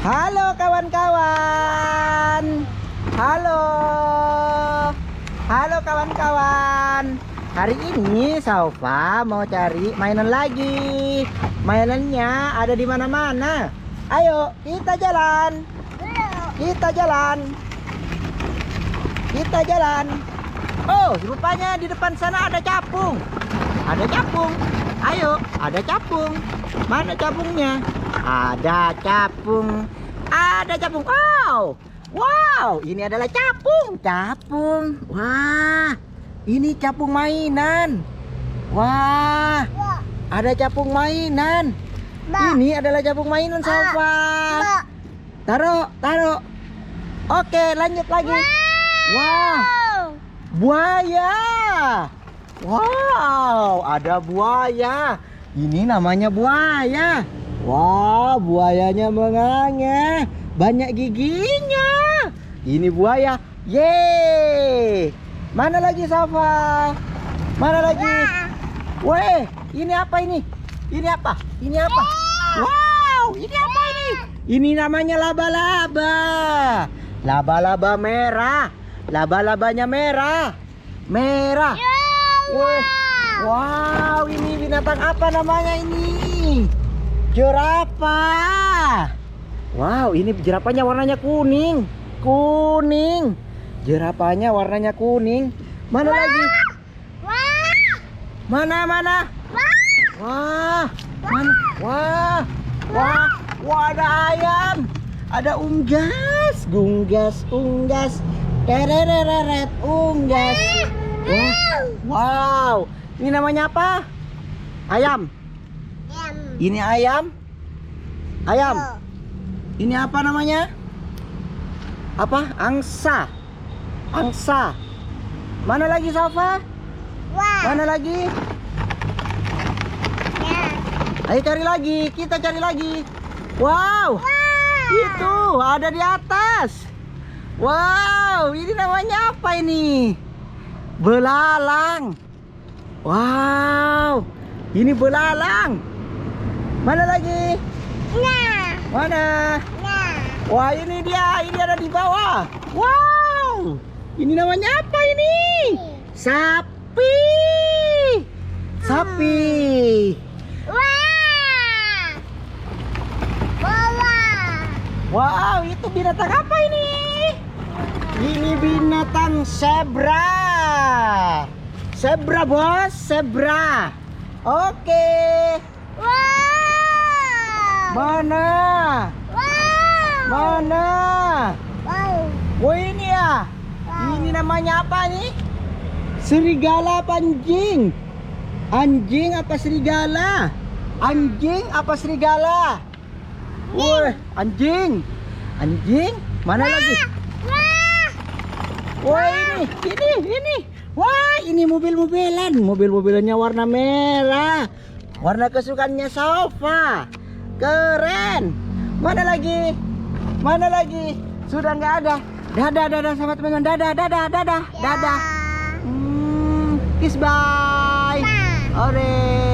Halo kawan-kawan. Halo. Halo kawan-kawan. Hari ini Saufa mau cari mainan lagi. Mainannya ada di mana-mana. Ayo, kita jalan. Kita jalan. Kita jalan. Oh, rupanya di depan sana ada capung. Ada capung. Ayo, ada capung. Mana capungnya? Ada capung. Ada capung. Wow. Wow, ini adalah capung. Capung. Wah, ini capung mainan. Wah, ada capung mainan. Ini adalah capung mainan, Saufa. Taruh, taruh. Oke, lanjut lagi. Wah, buaya. Wow, ada buaya. Ini namanya buaya. Wah, buayanya menganga. Banyak giginya. Ini buaya. Yeay. Mana lagi, Safa? Mana lagi? Weh, ini apa ini? Ini apa? Ini apa? Wow, ini apa ini? Ini namanya laba-laba. Laba-laba merah. Laba-labanya merah. Merah. Weh. Wow, ini binatang apa namanya ini? Jerapah. Wow, ini jerapahnya warnanya kuning. Kuning. Jerapahnya warnanya kuning. Mana lagi? Mana? Wah. Mana? Wah. Wah. Wah, ada ayam. Ada unggas. Unggas. Tereret unggas. Wow. Ini namanya apa? Ayam. Ini ayam. Ayam. Ini apa namanya? Apa? Angsa. Angsa. Mana lagi, Safa? Mana lagi? Ayo cari lagi. Kita cari lagi. Wow. Itu ada di atas. Wow. Ini namanya apa ini? Belalang. Wow. Ini belalang. Mana lagi? Mana? Wah, ini dia. Ini ada di bawah. Wow. Ini namanya apa ini? Sapi. Sapi. Wow, itu binatang apa ini? Ini binatang zebra. Zebra, bos. Zebra. Oke. Mana? Mana? Oh, ini ya. Ini namanya apa nih? Serigala apa anjing? Anjing apa serigala? Anjing apa serigala? Woi, anjing. Anjing? Mana lagi? Wah, ini. Wah, ini mobil-mobilan. Mobil-mobilannya warna merah. Warna kesukaannya Saufa. Keren. Mana lagi? Mana lagi? Sudah nggak ada. Dadah sama teman-teman. Dadah. Kiss bye. Ore.